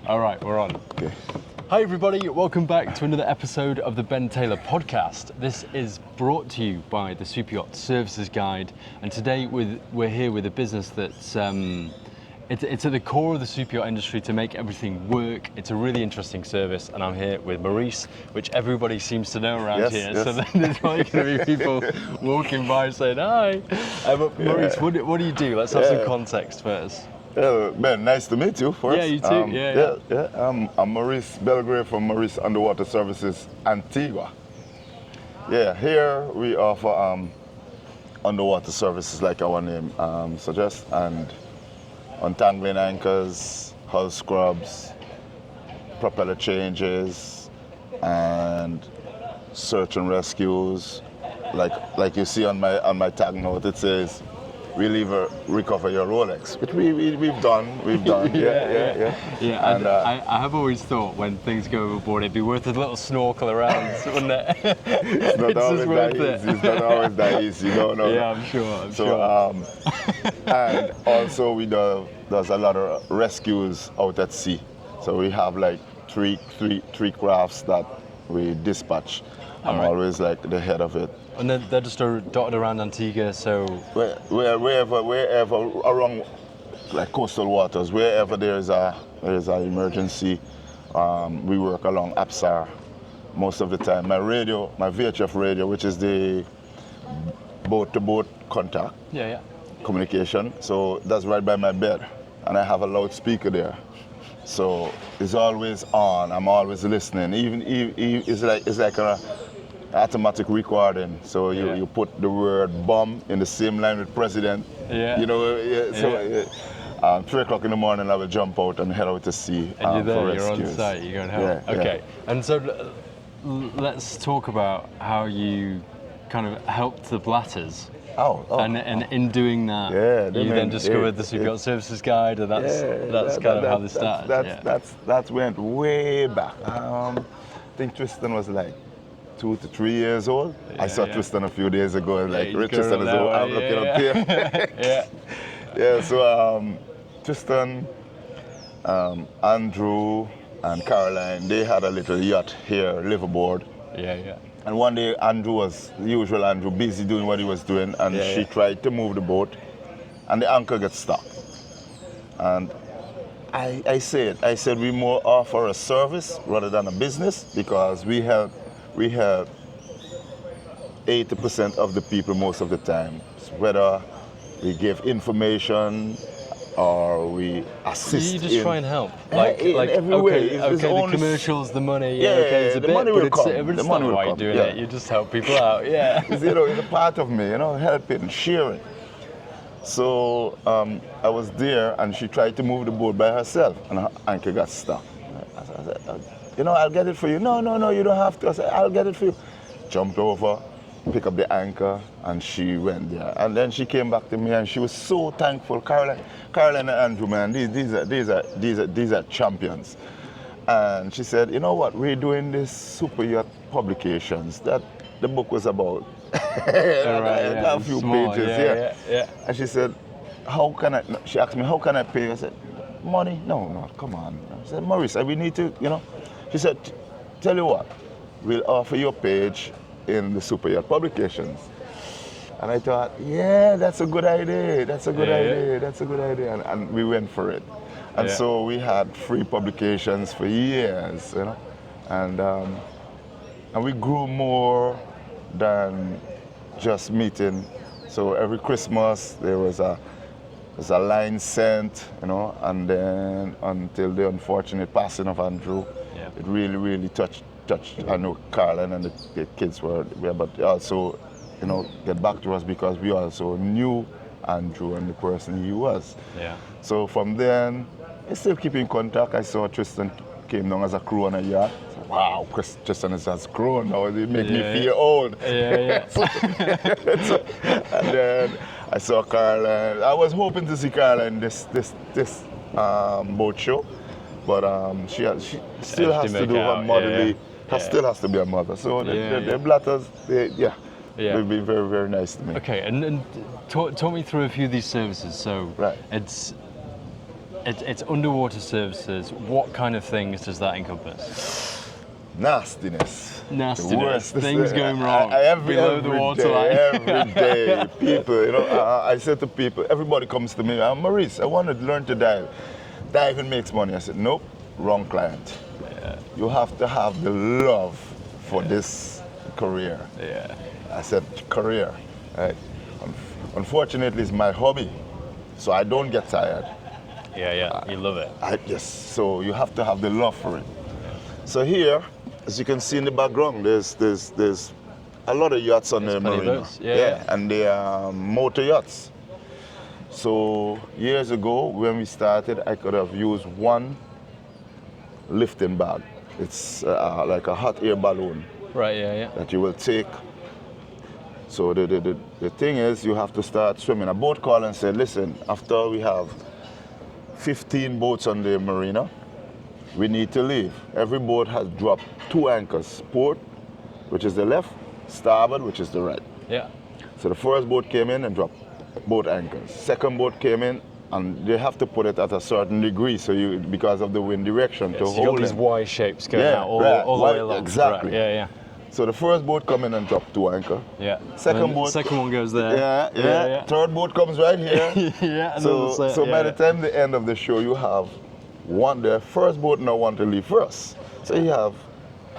All right, we're on. Okay. Hi everybody, welcome back to another episode of the Ben Taylor podcast. This is brought to you by the Super Yacht Services Guide, and today we're here with a business that's it's at the core of the super yacht industry to make everything work. It's a really interesting service, and I'm here with Maurice, which everybody seems to know around here. Yes. So then there's probably going to be people walking by saying hi. But Maurice, what do you do? Let's have some context first. Ben, nice to meet you first. Yeah, you too. I'm Maurice Belgrave from Maurice Underwater Services, Antigua. Yeah, here we offer underwater services like our name suggests, and untangling anchors, hull scrubs, propeller changes, and search and rescues. Like you see on my tag note, it says, recover your Rolex, which we've done. Yeah. And I have always thought when things go overboard, it'd be worth a little snorkel around, wouldn't it? It's not always that easy. It's not always that easy. No. Yeah, I'm sure. And also we does a lot of rescues out at sea. So we have like three crafts that we dispatch. I'm always like the head of it. And they're just dotted around Antigua, so wherever around like coastal waters, wherever there's an emergency, we work along APSAR most of the time. My VHF radio, which is the boat-to-boat contact communication, so that's right by my bed, and I have a loudspeaker there, so it's always on. I'm always listening. Even it's like a automatic recording, so you put the word bomb in the same line with president. Yeah. 3 o'clock in the morning I will jump out and head out to sea. And you're there, for you're rescues. on site, you go and help. Okay, and so let's talk about how you kind of helped the blatters. And in doing that, you then discovered the Super Yacht Services Guide, and that's kind of how this started. That went way back. I think Tristan was like 2 to 3 years old. I saw Tristan a few days ago, like Tristan is old. I'm looking up here. So Tristan, Andrew, and Caroline, they had a little yacht here, liveaboard. And one day Andrew was, the usual Andrew, busy doing what he was doing, and she tried to move the boat, and the anchor got stuck. And I said we more offer a service rather than a business, because we help 80% of the people most of the time, whether we give information or we assist. You just try and help, in every way. The commercials, the money, it's a bit, money will come. It's The money not will why come. you're doing it. You just help people out. It's a part of me, helping, sharing. So I was there, and she tried to move the boat by herself, and her anchor got stuck. I said, I'll get it for you. No, you don't have to. I said, I'll get it for you. Jumped over, pick up the anchor, and she went there. And then she came back to me, and she was so thankful. Caroline and Andrew, man, these are champions. And she said, you know what? We're doing this Super Yacht Publications that the book was about. A few pages. And she said, she asked me, how can I pay? I said, money? No, come on. I said, Maurice, we need to, She said, tell you what, we'll offer you a page in the Super Yacht Publications. And I thought, that's a good idea. That's a good idea. And we went for it. And so we had free publications for years, and we grew more than just meeting. So every Christmas there was a line sent, and then until the unfortunate passing of Andrew, it really touched. I know Caroline and the kids were there, but also, get back to us because we also knew Andrew and the person he was. So from then, I still keep in contact. I saw Tristan came down as a crew on a yacht. So, wow, Tristan is as crew now. It made me feel old. And then I saw Caroline. I was hoping to see Caroline this boat show, but she still has to do her motherly. Still has to be a mother. So the blatters, they've been very, very nice to me. Okay, and talk me through a few of these services. So it's it's underwater services. What kind of things does that encompass? Nastiness. Nastiness. Things going wrong Below the waterline. Every day, people, you know, I said to people, everybody comes to me, Maurice, I want to learn to dive. Diving makes money. I said, nope, wrong client. Yeah. You have to have the love for this career. Yeah. I said, career. Right? Unfortunately, it's my hobby, so I don't get tired. Yeah, you love it. Yes, so you have to have the love for it. So here, as you can see in the background, there's a lot of yachts on the marina. Yeah. And they are motor yachts. So years ago, when we started, I could have used one lifting bag. It's like a hot air balloon. Right, yeah. That you will take. So the thing is, you have to start swimming. A boat called and said, listen, after we have 15 boats on the marina, we need to leave. Every boat has dropped 2 anchors. Port, which is the left, starboard, which is the right. Yeah. So the first boat came in and dropped both anchors. Second boat came in, and they have to put it at a certain degree, so because of the wind direction to So hold you got these it. Y shapes going out all the way along. Exactly. Right, yeah. So the first boat come in and drop 2 anchor. Yeah. Second boat. Second one goes there. Yeah. Third boat comes right here. Yeah. And So by the time the end of the show, you have the first boat now want to leave first. So you have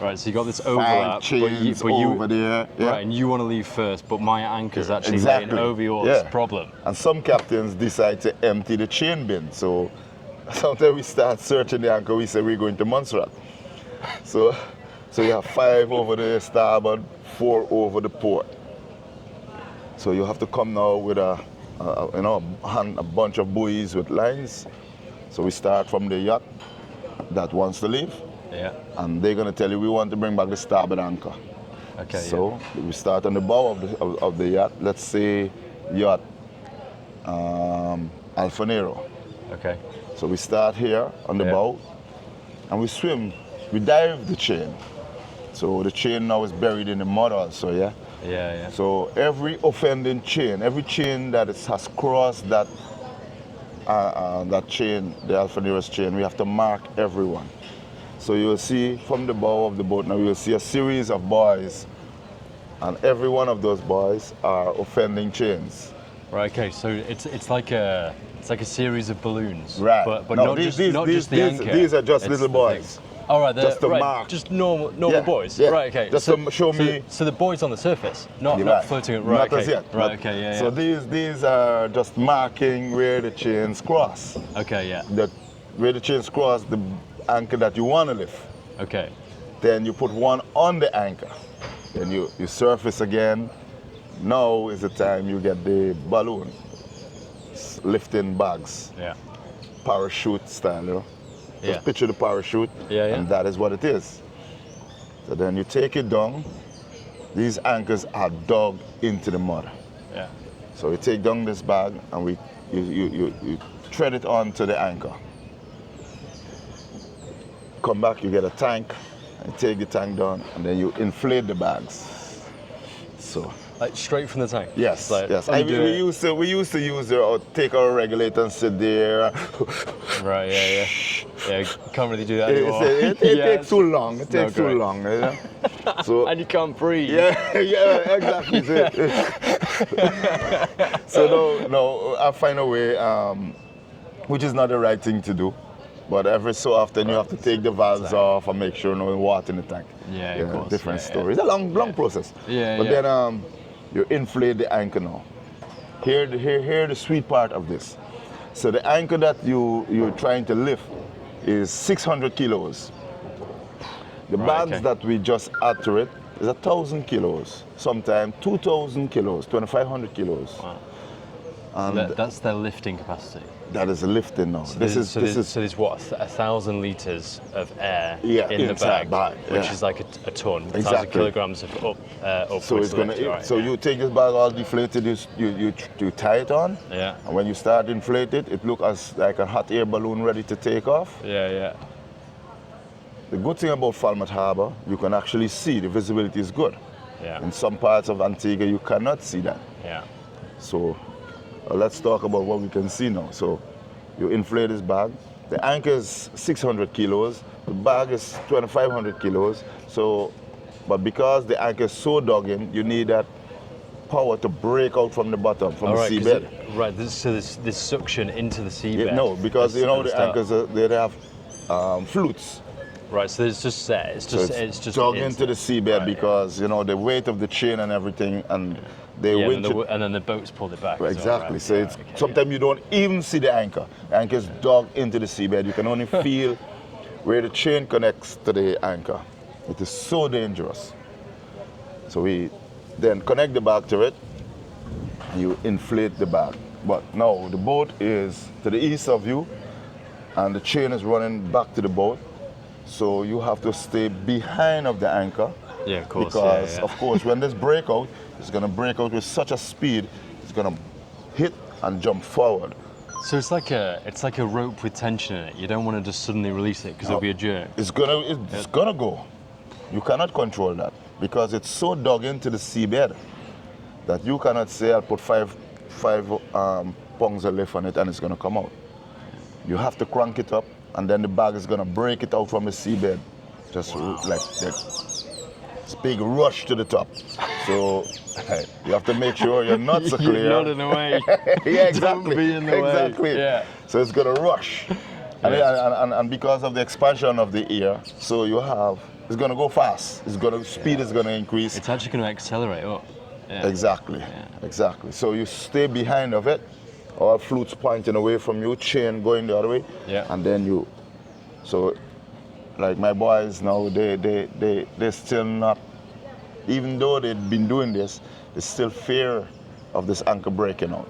right. So you got this 5 overlap, chains but you over there. Yeah. right, and you want to leave first, but my anchor's actually Exactly. laying over yours. Yeah. Problem. And some captains decide to empty the chain bin. So sometimes we start searching the anchor. We say we're going to Montserrat. So you have 5 over the starboard, 4 over the port. So you have to come now with a bunch of buoys with lines. So we start from the yacht that wants to leave. Yeah. And they're going to tell you, we want to bring back the starboard anchor. Okay. So we start on the bow of the yacht. Let's say yacht Alfanero. Okay. So we start here on the bow, and we swim. We dive the chain. So the chain now is buried in the mud also, yeah? Yeah. So every offending chain, every chain that has crossed that chain, the Alfanero's chain, we have to mark everyone. So you'll see from the bow of the boat now, you'll see a series of buoys, and every one of those buoys are offending chains. Right. Okay. So it's like a series of balloons. Right. But no, not just the anchor. These are just It's little the buoys. thing. All right. Just to right, mark. Just normal buoys. Yeah. Right. Okay. Just to show me. So the buoys on the surface, not floating. Right. Not as Okay. yet. Right. Okay. Yeah. So these are just marking where the chains cross. Okay. Yeah. Where the chains cross, the anchor that you want to lift. Okay. Then you put one on the anchor. Then you surface again. Now is the time you get the balloon lifting bags. Yeah. Parachute style, you know. Yeah. Just picture the parachute, and that is what it is. So then you take it down. These anchors are dug into the mud. Yeah. So we take down this bag and you thread it onto the anchor. Come back, you get a tank, and you take the tank down, and then you inflate the bags. So. Like straight from the tank. Yes, like yes. We used to use take our regulator and sit there. Right. Yeah. Yeah. Can't really do that anymore. It takes too long. It takes too long. You know? So and you can't breathe. Yeah, exactly. So no, I find a way, which is not the right thing to do. But every so often you have to take the valves off and make sure no water in the tank. Yeah, of course. Different story. It's a long process. Yeah. But then you inflate the anchor now. Here the sweet part of this. So the anchor that you're trying to lift is 600 kilos. The bags that we just add to it is 1,000 kilos, sometimes 2,000 kilos, 2,500 kilos. Wow. And that's their lifting capacity. That is a lifting now. So there's what, 1,000 liters of air in the bag, which is like a ton, 1,000 kilograms of upwards. So it's gonna. You take this bag all deflated, you tie it on. Yeah. And when you start inflate it, it looks as like a hot air balloon ready to take off. Yeah. The good thing about Falmouth Harbour, you can actually see the visibility is good. Yeah. In some parts of Antigua, you cannot see that. Yeah. So let's talk about what we can see now. So You inflate this bag. The anchor is 600 kilos. The bag is 2,500 kilos. So, but because the anchor is so dug in, you need that power to break out from the bottom, from the seabed. So this suction into the seabed. No, because you know the anchors they have flutes. Right, so it's just dug into the seabed because you know the weight of the chain and everything, and they winch it. And then the boats pulled it back. Exactly. So it's sometimes you don't even see the anchor. The anchor is dug into the seabed. You can only feel where the chain connects to the anchor. It is so dangerous. So we then connect the bag to it, and you inflate the bag. But now the boat is to the east of you, and the chain is running back to the boat. So you have to stay behind of the anchor. Yeah, of course. Because of course, when this breakout, it's going to break out with such a speed, it's going to hit and jump forward. So it's like a rope with tension in it. You don't want to just suddenly release it because there'll be a jerk. It's gonna go. You cannot control that because it's so dug into the seabed that you cannot say I'll put five pounds of lift on it and it's gonna come out. You have to crank it up, and then the bag is gonna break it out from the seabed, just like this big rush to the top. So you have to make sure your nuts are clear. You're not in the way. Yeah, exactly. Don't be in the way. Exactly. Yeah. So it's gonna rush, and because of the expansion of the air, so it's gonna go fast. Speed is gonna increase. It's actually gonna accelerate up. Yeah. Exactly. Yeah. Exactly. So you stay behind of it, all flutes pointing away from you, chain going the other way, and then so like my boys now, they're still not, even though they've been doing this, there's still fear of this anchor breaking out.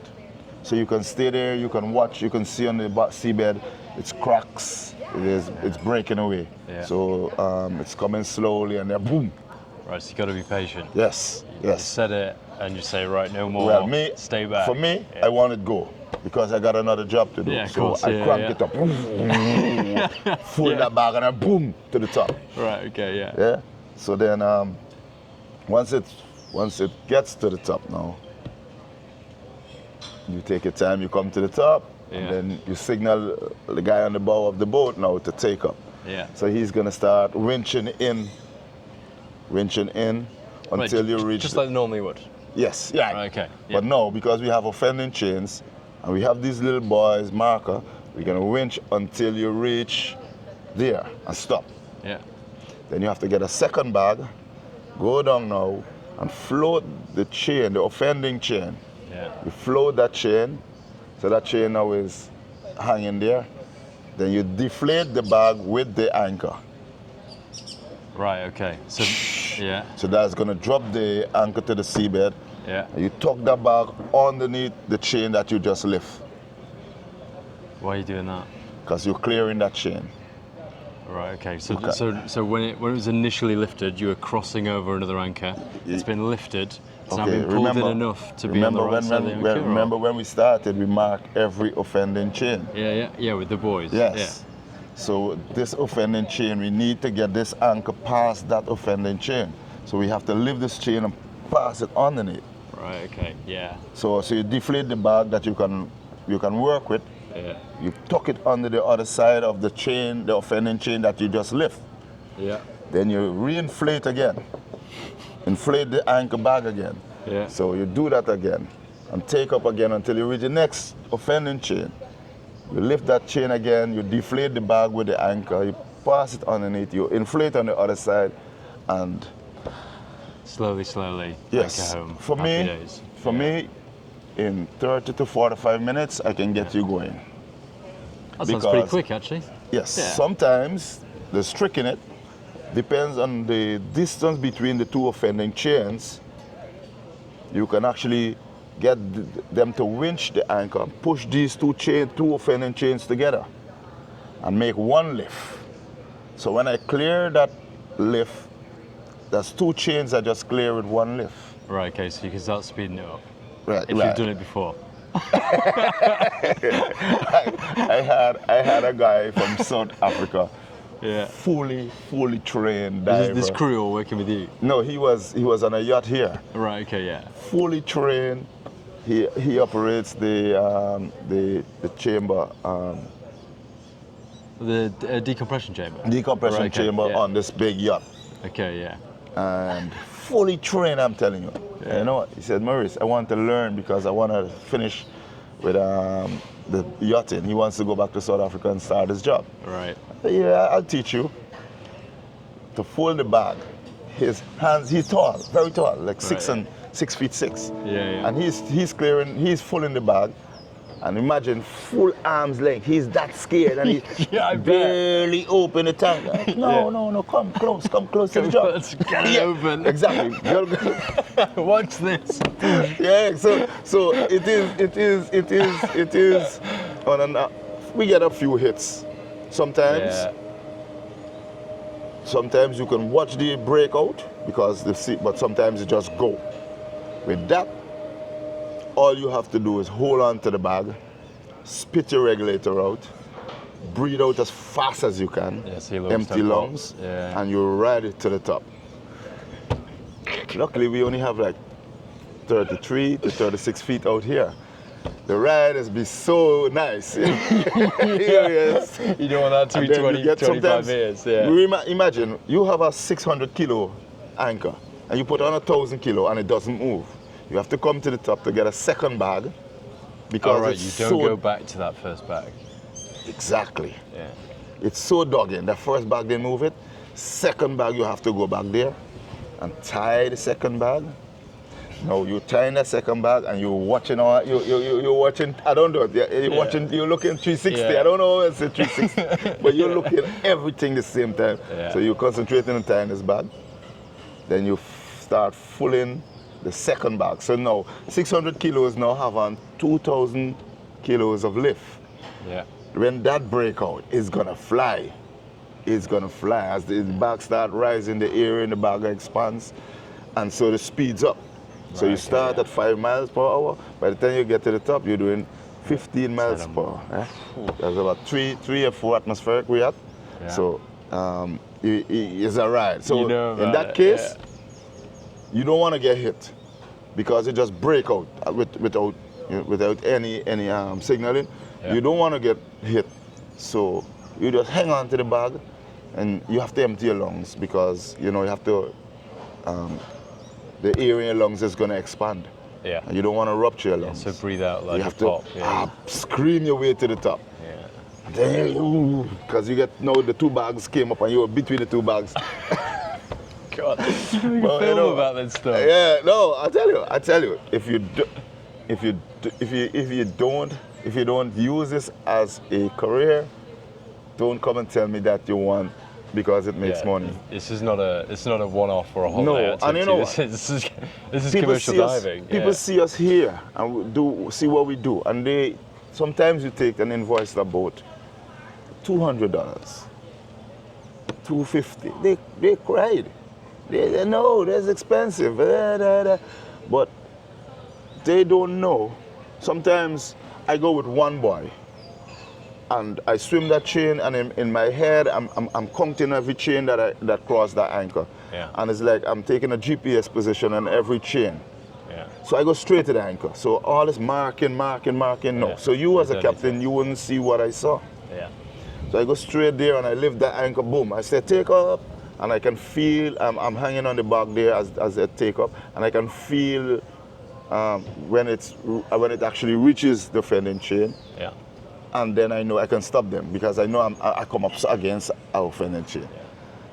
So you can stay there, you can watch, you can see on the seabed, it's cracks, it's breaking away. Yeah. So it's coming slowly and then boom. Right, so you got to be patient. Yes. You set it and you say, right, no more, stay back. For me, I want it go because I got another job to do. Yeah, so I crank it up, full that bag and then boom, to the top. Right, okay, yeah. Yeah, so then once it gets to the top now, you take your time, you come to the top, and then you signal the guy on the bow of the boat now to take up. Yeah. So he's gonna start winching in until you reach. Just like normally would. Yes. Yeah. Right, okay. But no, because we have offending chains, and we have these little boys marker, we're gonna winch until you reach there and stop. Yeah. Then you have to get a second bag, go down now, and float the chain, the offending chain. Yeah. You float that chain, so that chain now is hanging there. Then you deflate the bag with the anchor. Right, okay. So, yeah. So that's gonna drop the anchor to the seabed. Yeah. And you tuck that bag underneath the chain that you just lift. Why are you doing that? Because you're clearing that chain. Right, okay. So when it was initially lifted, you were crossing over another anchor. It's been lifted. It's now been pulled in enough to be on the right side of the anchor. Remember when we started, we marked every offending chain. Yeah, with the boys. Yes. Yeah. So this offending chain, we need to get this anchor past that offending chain. So we have to lift this chain and pass it underneath. Right, okay, yeah. So you deflate the bag that you can work with. Yeah. You tuck it under the other side of the chain, the offending chain that you just lift. Yeah. Then you re-inflate again. Inflate the anchor bag again. Yeah. So you do that again and take up again until you reach the next offending chain. You lift that chain again, you deflate the bag with the anchor, you pass it underneath, you inflate on the other side, and slowly, yes. Back home. For me, in 30 to 45 minutes, I can get you going. That sounds pretty quick, actually. Yes. Yeah. Sometimes the trick in it depends on the distance between the two offending chains. You can actually get them to winch the anchor, push these two offending chains together and make one lift. So when I clear that lift, that's two chains I just clear with one lift. Right, okay, so you can start speeding it up. Right, if you've done it before. I had a guy from South Africa, fully trained diver. Is this crew all working with you? No, he was on a yacht here. Right, okay, yeah. Fully trained, He operates the chamber, The decompression chamber. decompression Right, okay, chamber yeah. on this big yacht. Okay, yeah. And fully trained, I'm telling you. Yeah. You know, he said, Maurice, I want to learn because I want to finish with the yachting. He wants to go back to South Africa and start his job. Right. I said, yeah, I'll teach you to fold the bag. His hands, he's tall, very tall, like Right. 6'6". Yeah, yeah. And he's fulling the bag. And imagine full arm's length. He's that scared and he Yeah, I bet. barely open the tank. No, Yeah. no, come close to the job. Let's get it open. Exactly. Watch this. Yeah, so it is we get a few hits. Sometimes you can watch the breakout because but sometimes you just go. With that, all you have to do is hold on to the bag, spit your regulator out, breathe out as fast as you can, Yeah, so your lungs empty don't pop. lungs, Yeah. and you ride it to the top. Luckily, we only have like 33 to 36 feet out here. The ride has been so nice. Yes. You don't want that to And be then you 20, get 25 sometimes- years. Yeah. Imagine you have a 600 kilo anchor and you put on 1,000 kilo and it doesn't move. You have to come to the top to get a second bag because All right, it's you don't so go back to that first bag. exactly. Yeah. It's so dogging. The first bag they move it, second bag you have to go back there and tie the second bag. Now you tie in the second bag and you're watching you're watching. I don't know. You're watching. You're looking 360. Yeah. I don't know. It's a 360, but you're looking everything the same time. Yeah. So you're concentrating on tying this bag. Then you start fulling the second bag. So now 600 kilos now have on 2,000 kilos of lift. Yeah. When that breakout is gonna fly, it's gonna fly. As the bag start rising, the area in the bag expands, and so the speeds up. So you Right, start yeah. at 5 miles per hour. By the time you get to the top, you're doing 15 miles per hour. There's about three or four atmospheric we had. Yeah. So it's a ride. So You know in about that it, case, you don't want to get hit because it just break out without any signaling. Yeah. You don't want to get hit. So you just hang on to the bag and you have to empty your lungs because you have to the area in your lungs is going to expand. Yeah. And you don't want to rupture your lungs. So breathe out like you a have pop. to Yeah. scream your way to the top. Yeah. Then because you get now the two bags came up and you were between the two bags. God, you can make a Well, film about this stuff. Yeah, no, I tell you, if you don't use this as a career, don't come and tell me that you want because it makes money. This is not a one-off or a holiday No, activity. and you know what? This is People commercial see us- diving. People see us here and see what we do, and sometimes you take an invoice about $200, $250. They cried. They know that's expensive, but they don't know. Sometimes I go with one boy, and I swim that chain, and in my head I'm counting every chain that crossed that anchor, Yeah. and it's like I'm taking a GPS position on every chain. Yeah. So I go straight to the anchor. So all this marking, no. Yeah. So you as a Don't captain, you wouldn't see what I saw. Yeah. So I go straight there and I lift that anchor, boom. I say take up, and I can feel, I'm hanging on the back there as I take up, and I can feel when it actually reaches the fending chain, Yeah. and then I know I can stop them because I know I come up against our fending chain. Yeah.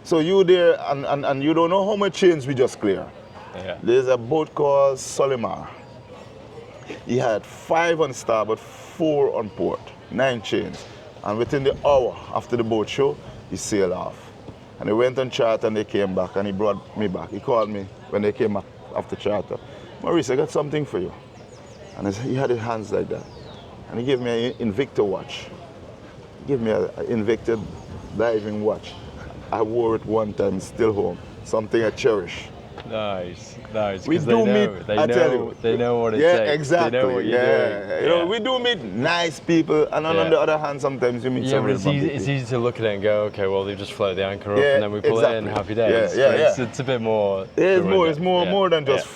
So you there, and you don't know how many chains we just clear. Yeah. There's a boat called Solimar. He had 5 on starboard, 4 on port, 9 chains. And within the hour after the boat show, he sailed off. And they went on charter and they came back and he brought me back. He called me when they came back after charter. Maurice, I got something for you. And he had his hands like that. And he gave me an Invicta watch. He gave me an Invicta diving watch. I wore it one time, still home. Something I cherish. Nice. We 'cause do they know, meet, they I know, tell you. they know what it yeah, takes. Exactly. They know what you're doing. You know, we do meet nice people, and on the other hand, sometimes you meet Yeah, some but real it's bad easy, people. it's easy to look at it and go, okay, well, they just float the anchor up Yeah, and then we pull it in, exactly. happy days. Yeah, But yeah. It's a bit more. It's more than just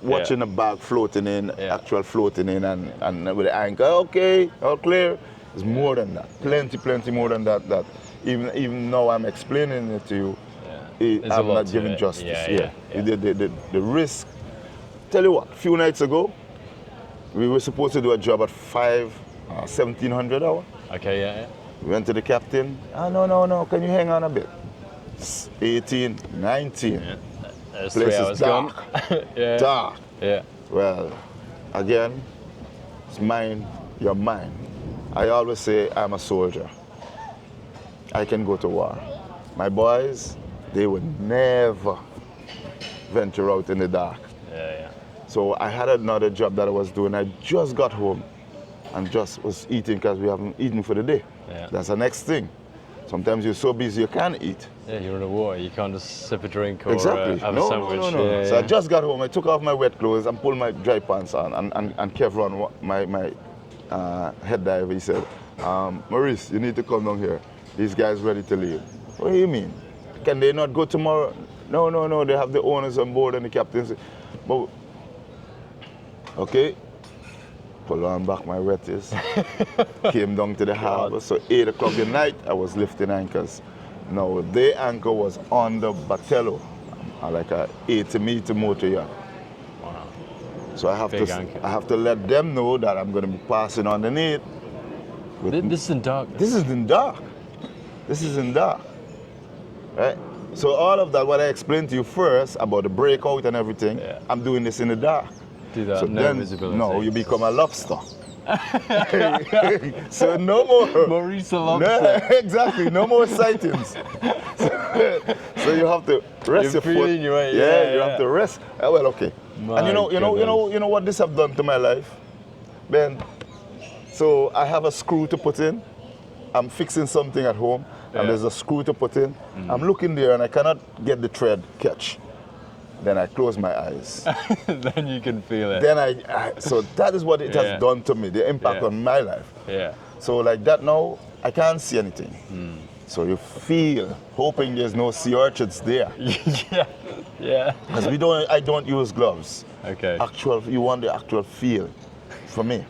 watching the bag floating in, Yeah. actual floating in, and with the anchor, okay, all clear. It's more than that. Plenty more than that. That even now I'm explaining it to you, There's a I'm lot not to giving it. justice. Yeah. The risk. Tell you what, a few nights ago, we were supposed to do a job at 1700 hour. Okay, yeah. We went to the captain. No, can you hang on a bit? It's 18, 19. Yeah. There's Place 3 is hours dark. gone. Yeah. Dark. Yeah. Well, again, it's mine, your mine. I always say I'm a soldier. I can go to war. My boys, they would never venture out in the dark. Yeah. So I had another job that I was doing. I just got home and just was eating because we haven't eaten for the day. Yeah. That's the next thing. Sometimes you're so busy you can't eat. Yeah, you're in a war. You can't just sip a drink or Exactly. have No, a sandwich. No. Yeah, So I yeah. just got home. I took off my wet clothes and pulled my dry pants on and Kevron, my head diver, he said, Maurice, you need to come down here. These guys ready to leave. What do you mean? Can they not go tomorrow? No. They have the owners on board and the captains. But okay. Pull on back my wetties. Came down to the harbour. So 8 o'clock at night, I was lifting anchors. Now, their anchor was on the Batello, like a 80-meter motor yacht. Wow. So I Big anchor. have to let them know that I'm going to be passing underneath. This is in dark. This is in dark. This is in dark. Right? So all of that, what I explained to you first about the breakout and everything, Yeah. I'm doing this in the dark. Do that, So no then, visibility. no, you become a lobster. So no more. Maurice the No, lobster. exactly, no more sightings. So you have to rest You're your foot. feeling your way, you yeah. have to rest. Well, okay. My And you know goodness. what this have done to my life, Ben. So I have a screw to put in. I'm fixing something at home, Yeah. and there's a screw to put in. I'm looking there, and I cannot get the thread catch. Then I close my eyes. Then you can feel it. Then so that is what it Yeah. has done to me, the impact Yeah. on my life. Yeah. So like that now, I can't see anything. So you feel, hoping there's no sea urchins there. Yeah. Because I don't use gloves. Okay. You want the actual feel for me.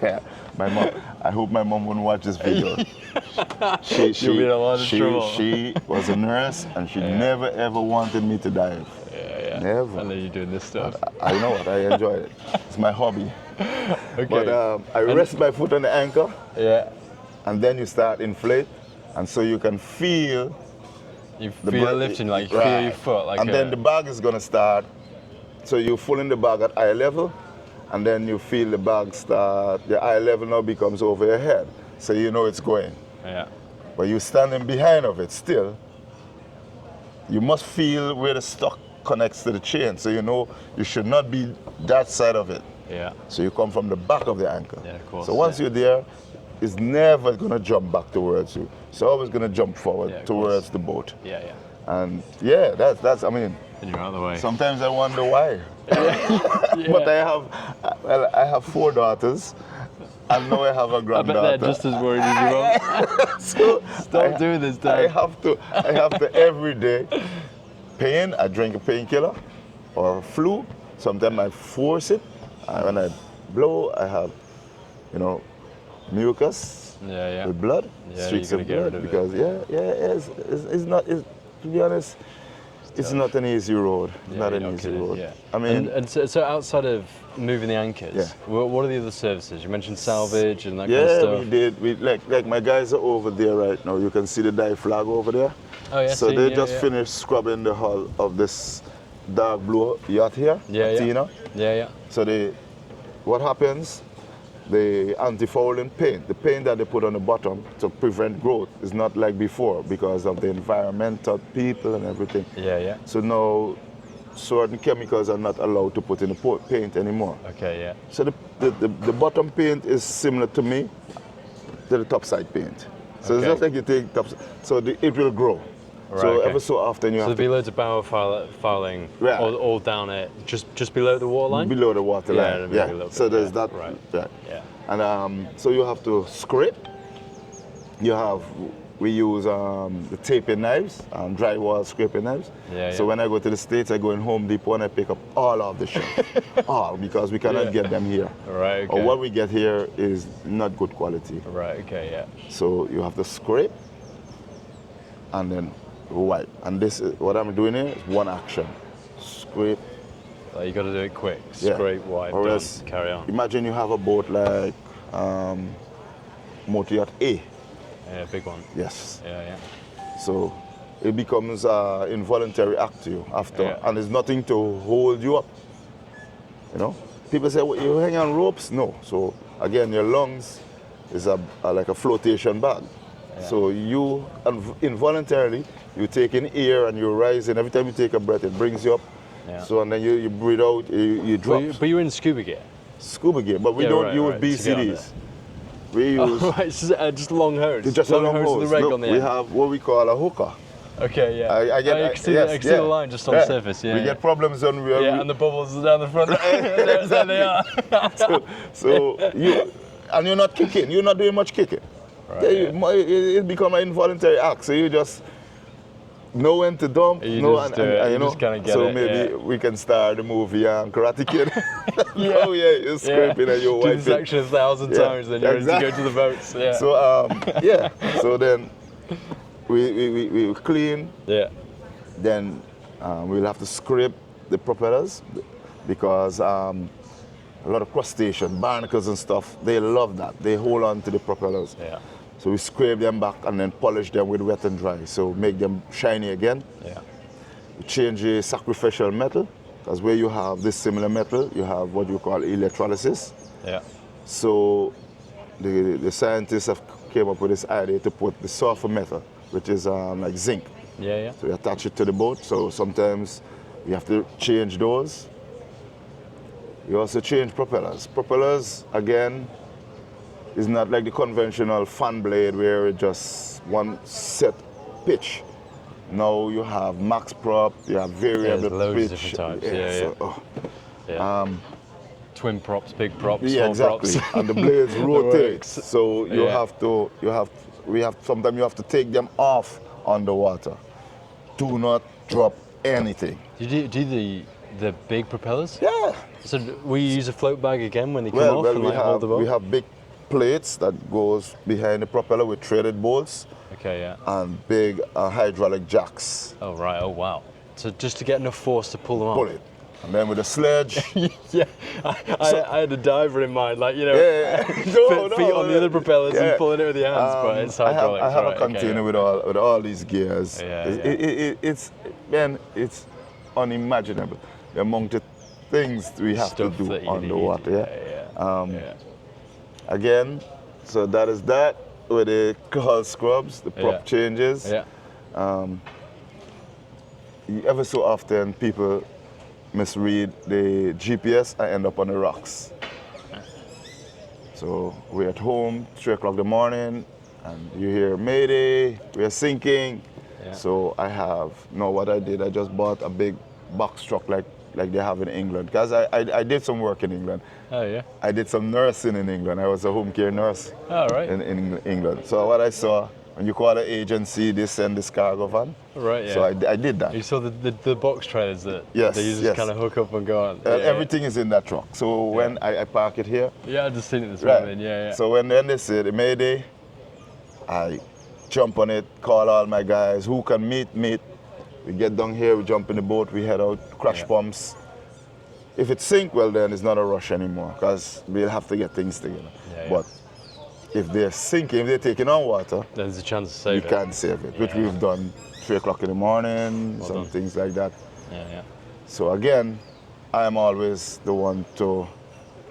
Yeah, my mom, I hope my mom won't watch this video. You'll be in a lot of trouble. She was a nurse and she never ever wanted me to dive. Yeah. Never. And then you're doing this stuff. I know what, I enjoy it. It's my hobby. Okay. But I rest my foot on the anchor Yeah. and then you start inflate and so you can feel You the feel breath- lifting, like you right. feel your foot. Like and then the bag is gonna start. So you full in the bag at eye level, and then you feel the bag start. The eye level now becomes over your head, so you know it's going. Yeah. But you standing behind of it still. You must feel where the stock connects to the chain, so you know you should not be that side of it. Yeah. So you come from the back of the anchor. Yeah, of course, So once yeah. you're there, it's never gonna jump back towards you. It's always gonna jump forward Yeah, of towards the boat. Yeah. And yeah, that's I mean. And you're out of the way. Sometimes I wonder why. But I have 4 daughters, and now I have a I bet granddaughter. they're just as worried as you are. So Stop doing this, Dad. I have to every day pain. I drink a painkiller or flu. Sometimes I force it. And when I blow, I have, mucus Yeah. with blood, Yeah, streaks you of gotta get blood. rid of it. Because it's not. To be honest, it's not an easy road. It's not you're an not easy kidding, road. yeah. I mean, and so outside of moving the anchors, Yeah. what are the other services? You mentioned salvage and that kind of yeah, stuff. we did. We like my guys are over there right now. You can see the dive flag over there. Oh yeah. So see, they yeah, just yeah. finished scrubbing the hull of this dark blue yacht here, Yeah, Athena. Yeah. So what happens? The antifouling paint, the paint that they put on the bottom to prevent growth, is not like before because of the environmental people and everything. Yeah. So now certain chemicals are not allowed to put in the paint anymore. Okay. Yeah. So the bottom paint is similar to the top side paint. So it's Okay. just like you take top, so it will grow. Right, so okay. ever so often you So have there'll be to loads of bow fouling Right. all down it, just below the waterline. below the water Yeah, line. maybe a little So bit, there's yeah, that. right. Right. Yeah. And so you have to scrape. we use the taping knives, drywall scraping knives. So when I go to the States, I go in Home Depot and I pick up all of the shit. All, because we cannot get them here. Right, okay. Or what we get here is not good quality. Right, okay, yeah. So you have to scrape and then wipe. And this is what I'm doing here is one action. Scrape. You got to do it quick. Scrape, wipe, or done, else, carry on. Imagine you have a boat like Motor Yacht A. Yeah, big one. Yes. Yeah. So it becomes an involuntary act to you after, and there's nothing to hold you up. You know, people say, well, you hang on ropes. No. So again, your lungs is like a flotation bag. Yeah. So you involuntarily you take in air and you rise, and every time you take a breath, it brings you up. Yeah. So and then you breathe out, you drop. But you're in scuba gear. Scuba gear, but we don't use BCDs. We use just long hose. Just a long hose. With the reg on the end. We have what we call a hooker. Okay, yeah. I can see the line just on the surface. Yeah. We get problems when we are. And the bubbles are down the front. There they are. so you're not kicking. You're not doing much kicking. Right, it becomes an involuntary act. So you just know when to dump. You just kind of get so it. Maybe we can start the movie Karate Kid. You're scraping and you're wiping. Do this action 1,000 times, then you're ready to go to the boats. Yeah. So so then we clean. Yeah. Then we'll have to scrape the propellers because a lot of crustacean, barnacles and stuff, they love that. They hold on to the propellers. Yeah. So we scrape them back and then polish them with wet and dry. So make them shiny again. Yeah. We change the sacrificial metal, because where you have this similar metal, you have what you call electrolysis. Yeah. So the scientists have came up with this idea to put the sulfur metal, which is like zinc. Yeah. So you attach it to the boat. So sometimes you have to change those. You also change propellers. Propellers, again, is not like the conventional fan blade where it just one set pitch. Now you have max prop, you have variable loads pitch. Of different types. Twin props, big props, small exactly. props. And the blades rotate. So sometimes you have to take them off underwater. Do not drop anything. Do you do the big propellers? Yeah. So we use a float bag again when they come off and hold the boat? We have big plates that goes behind the propeller with threaded bolts. Okay, yeah. And big hydraulic jacks. Oh, right. Oh, wow. So just to get enough force to pull them off? Pull it. And then with a sledge. Yeah. I had a diver in mind, like, feet on the other propellers and pulling it with your hands, but it's hydraulic. I have a container with all these gears. It's unimaginable. The amount of things we have to do underwater. Again, so that is that with the hull scrubs, the prop changes. Yeah. Ever so often people misread the GPS and end up on the rocks. So we're at home, 3 o'clock in the morning, and you hear Mayday, we're sinking. Yeah. So what I did, I just bought a big box truck like they have in England, because I did some work in England. Oh, yeah? I did some nursing in England. I was a home care nurse in England. So what I saw, when you call an agency, they send this cargo van. Right, yeah. So I did that. You saw the box trailers that they just kind of hook up and go on. Everything is in that truck. So when I park it here. Yeah, I just seen it this morning, yeah. So when they say the Mayday, I jump on it, call all my guys, who can meet. We get down here, we jump in the boat, we head out, crash pumps. If it sink, well then it's not a rush anymore, because we'll have to get things together. But if they're sinking, if they're taking on water, there's a chance to save it. You can't save it, which we've done 3 o'clock in the morning, things like that. So again, I'm always the one to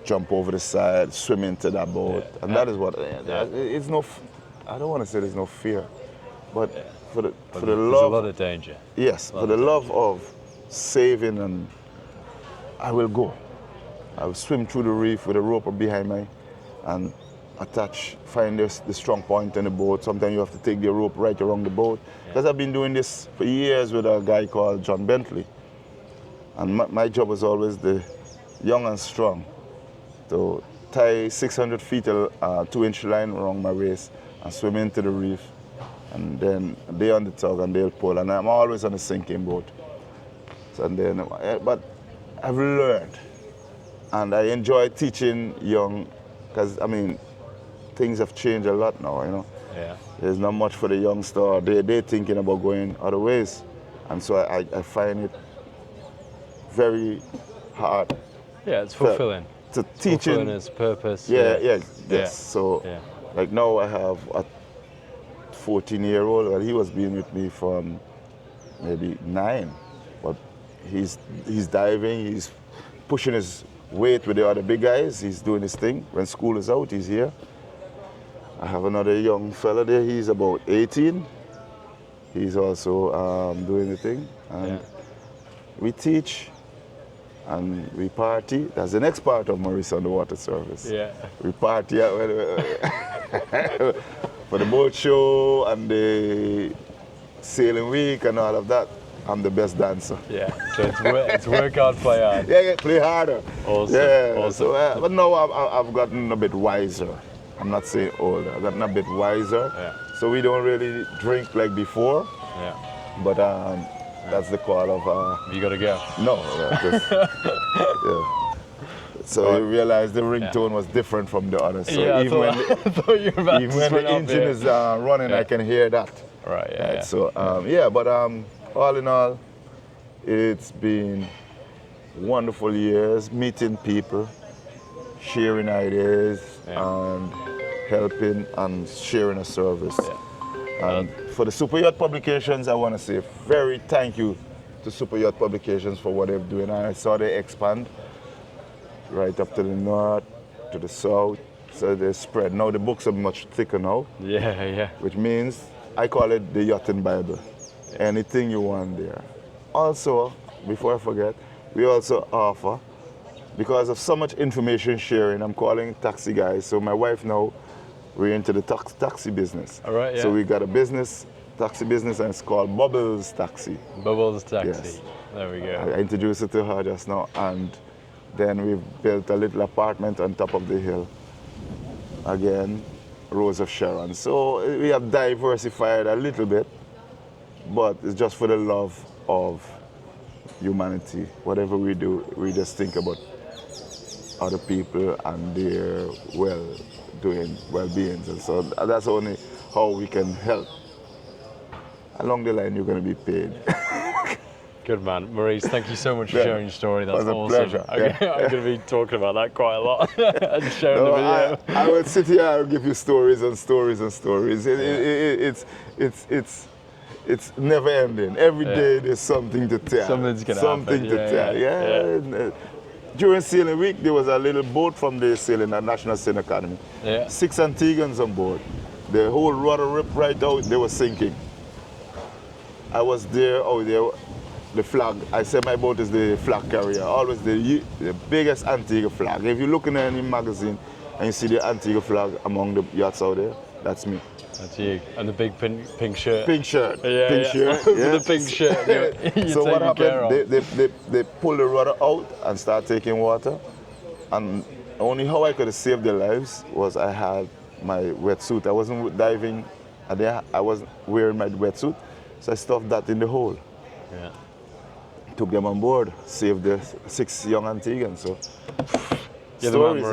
jump over the side, swim into that boat, and that is what, it's no, I don't want to say there's no fear, but for the love, there's a lot of danger. Yes, for the love of saving, and I will go. I will swim through the reef with a rope behind me and find the strong point in the boat. Sometimes you have to take the rope right around the boat. Because I've been doing this for years with a guy called John Bentley. And my job was always the young and strong to tie 600 feet 2-inch line around my waist and swim into the reef. And then they on the tug and they'll pull. And I'm always on a sinking boat. So and then, but I've learned. And I enjoy teaching young, because I mean, things have changed a lot now, you know. Yeah. There's not much for the youngster. They're thinking about going other ways. And so I find it very hard. Yeah, it's fulfilling. To teaching. Fulfilling its purpose. Yes. So, like now I have a 14-year-old, and he was being with me from maybe 9. But he's diving, he's pushing his weight with the other big guys, he's doing his thing. When school is out, he's here. I have another young fella there, he's about 18. He's also doing the thing. And we teach and we party. That's the next part of Maurice Underwater Service. Yeah. We party for the boat show and the sailing week and all of that. I'm the best dancer. Yeah, so it's work hard, play hard. Yeah, play harder. Awesome. Yeah, awesome. So, but now I've gotten a bit wiser. I'm not saying older. I've gotten a bit wiser. Yeah. So we don't really drink like before. Yeah. But that's the call of. You gotta go. No. So you realize the ringtone was different from the others. So Yeah, even when I thought you were about even to when swing the up, engine yeah. is running, I can hear that. Right. Yeah. Right, Yeah. so but all in all, it's been wonderful years meeting people, sharing ideas, and helping and sharing a service. And for the Super Yacht Publications, I want to say very thank you to Super Yacht Publications for what they're doing. I saw they expand right up to the north, to the south, so they spread. Now the books are much thicker now. Yeah. Which means I call it the Yachting Bible. Anything you want there. Also, before I forget, we also offer, because of so much information sharing, I'm calling taxi guys. So my wife now, we're into the taxi business. All right, yeah. So we got a taxi business, and it's called Bubbles Taxi. Bubbles Taxi. Yes. There we go. I introduced it to her just now, and then we've built a little apartment on top of the hill. Again, Rose of Sharon. So we have diversified a little bit, but it's just for the love of humanity. Whatever we do, we just think about other people and their well-beings. And so that's only how we can help. Along the line, you're going to be paid. Good man. Maurice, thank you so much for sharing your story. That's It was a awesome. pleasure. I'm going to be talking about that quite a lot and sharing the video. I will sit here and give you stories and stories and stories. It's never ending. Every day there's something to tell. Something's going to Something happen. to tell. Yeah. During sailing week, there was a little boat from the National Sailing Academy. Yeah. 6 Antiguans on board. The whole rudder ripped right out. They were sinking. I was there. The flag. I said my boat is the flag carrier. Always the biggest Antigua flag. If you look in any magazine and you see the Antigua flag among the yachts out there, that's me. That's you. And the big pink shirt. Pink shirt. Yeah, pink yeah. shirt. With Yeah. the pink shirt. You're So what taking care happened? of. They pulled the rudder out and started taking water. And only how I could have saved their lives was I had my wetsuit. I wasn't diving. I wasn't wearing my wetsuit. So I stuffed that in the hole. Yeah. Took them on board, saved the 6 young Antiguans. So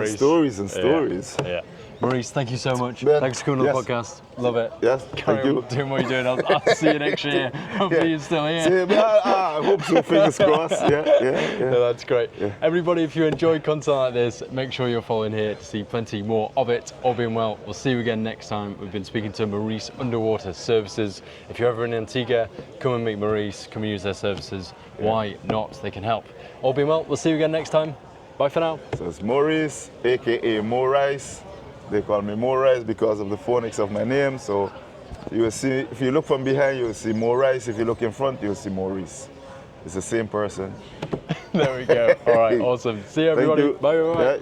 stories and stories. Yeah. Maurice, thank you so much. Ben, Thanks for coming on the podcast. Love it. Yes, Carry thank you. on doing what you're doing. I'll see you next year. Hopefully you're still here. Same, I hope so, fingers crossed. Yeah. No, that's great. Yeah. Everybody, if you enjoy content like this, make sure you're following here to see plenty more of it. All being well, we'll see you again next time. We've been speaking to Maurice Underwater Services. If you're ever in Antigua, come and meet Maurice, come and use their services. Why not? They can help. All being well, we'll see you again next time. Bye for now. So it's Maurice, aka Maurice. They call me Maurice because of the phonics of my name. So you will see, if you look from behind, you will see Maurice. If you look in front, you will see Maurice. It's the same person. There we go. All right, awesome. See you, everybody. Thank you. Bye. Yeah.